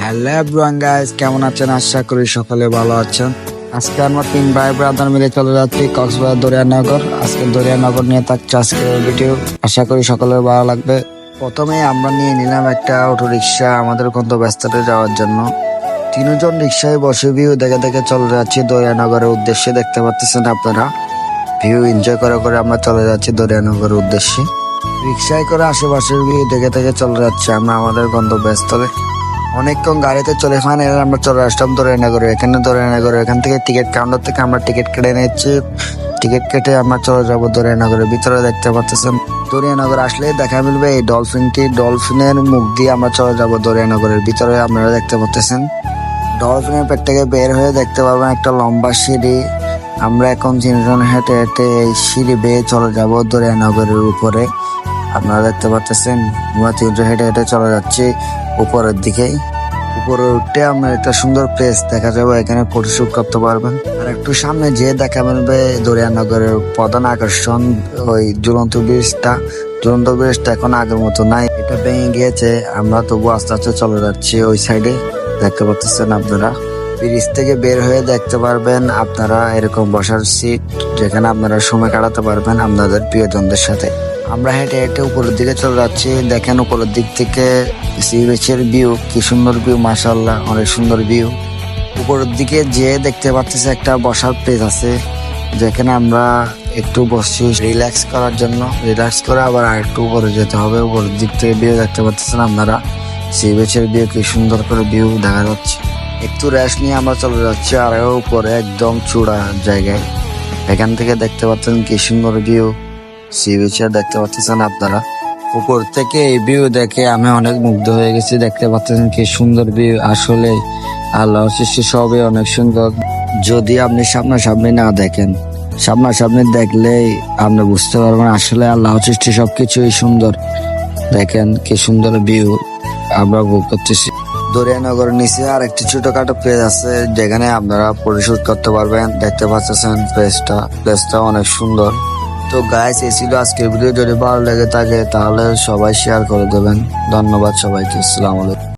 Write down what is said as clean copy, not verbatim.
Hello everyone guys, কেমন আছেন? আশা করি সকলে ভালো আছেন। আজকে আমরা 3 ভাই ব্রাদার মিলে চলে যাচ্ছি কক্সবাজার দরিয়ানগর। আজকে দরিয়ানগর নিয়ে থাকছে আজকের ভিডিও। আশা করি সকলের ভালো লাগবে। প্রথমে আমরা নিয়ে নিলাম একটা অটো রিক্সা আমাদের গন্তব্যস্থলে যাওয়ার জন্য। তিনজন রিক্সায় বসে ভিউ দেখে দেখে চলে যাচ্ছি দরিয়ানগরের উদ্দেশ্যে। দেখতে পাচ্ছেন আপনারা, ভিউ এনজয় করে করে আমরা চলে যাচ্ছি দরিয়ানগরের উদ্দেশ্যে। রিক্সায় করে আশেপাশের ভিউ দেখে দেখে চলে যাচ্ছি আমরা আমাদের গন্তব্যস্থলে। অনেকক্ষণ গাড়িতে চলে ফাইনালি আমরা চলে আসলাম দরিয়ানগরে। এখান থেকে টিকিট কাউন্টার থেকে আমরা টিকিট কেটে নিচ্ছি। টিকিট কেটে আমরা চলে যাবো দরিয়ানগরের ভিতরে। দেখতে পাচ্ছেন দরিয়ানগর আসলে দেখা মিলবে এই ডলফিনের মুখ দিয়ে আমরা চলে যাবো দরিয়ানগরের ভিতরে। আপনারা দেখতে পাচ্ছেন ডলফিনের পেট থেকে বের হয়ে দেখতে পারবেন একটা লম্বা সিঁড়ি। আমরা এখন 3 জন হেঁটে হেঁটে এই সিঁড়ি বেয়ে চলে যাবো দরিয়ানগরের উপরে। আপনারা দেখতে পাচ্ছেন আমরা 3 জন হেঁটে হেঁটে চলে যাচ্ছি উপরের দিকে। উপরে উঠে আমরা একটা সুন্দর প্লেস দেখা যাবে, এখানে ফটোশুট করতে পারবেন। আর একটু সামনে যেয়ে দেখা মিলবে দরিয়ানগরের প্রধান আকর্ষণ ওই ঝুলন্ত ব্রিজটা এখন আগের মতো নাই, এটা ভেঙে গিয়েছে। আমরা তবু আস্তে আস্তে চলে যাচ্ছি ওই সাইডে। দেখতে পাচ্ছেন আপনারা ব্রিজ থেকে বের হয়ে দেখতে পারবেন আপনারা এরকম বসার সিট, যেখানে আপনারা সময় কাটাতে পারবেন আপনাদের প্রিয়জনদের সাথে। আমরা হেঁটে হেঁটে উপরের দিকে চলে যাচ্ছি। দেখেন উপরের দিক থেকে সি বিচের ভিউ, কি সুন্দর ভিউ, মাশাআল্লাহ অনেক সুন্দর ভিউ। উপরের দিকে যেয়ে দেখতে পাচ্ছি একটা বসার প্লেস আছে, যেখানে আমরা একটু বসছি রিল্যাক্স করার জন্য। রিল্যাক্স করে আবার আরেকটু উপরে যেতে হবে। উপরের দিক থেকে ভিউ দেখতে পাচ্ছেন আপনারা, সি বিচের ভিউ কি সুন্দর করে ভিউ দেখা যাচ্ছে। একটু রেস্ট নিয়ে আমরা চলে যাচ্ছি আরো উপরে একদম চূড়া জায়গায়। এখান থেকে দেখতে পাচ্ছেন কি সুন্দর ভিউ সি বিচের। দেখতে পাচ্ছেন আপনারা উপর থেকে এই ভিউ দেখে আমি অনেক মুগ্ধ হয়ে গেছি। দেখতে পাচ্ছেন কি সুন্দর ভিউ, আসলে আল্লাহর সৃষ্টি সবই অনেক সুন্দর। যদি আপনি সামনাসামনি না দেখেন, সামনাসামনি দেখলেই আপনি বুঝতে পারবেন আসলে আল্লাহর সৃষ্টি সবকিছুই সুন্দর। দেখেন কি সুন্দর ভিউ আমরা উপভোগ করতেছি। দরিয়ানগরের নিচে আর একটি ছোটখাটো প্লেস আছে, যেখানে আপনারা ফটোশুট করতে পারবেন। দেখতে পাচ্ছেন প্লেসটা অনেক সুন্দর। তো গাইস, এই ছিল আজকের ভিডিও। যদি ভালো লেগে থাকে তাহলে সবাই শেয়ার করে দেবেন। ধন্যবাদ সবাইকে। আসসালামু আলাইকুম।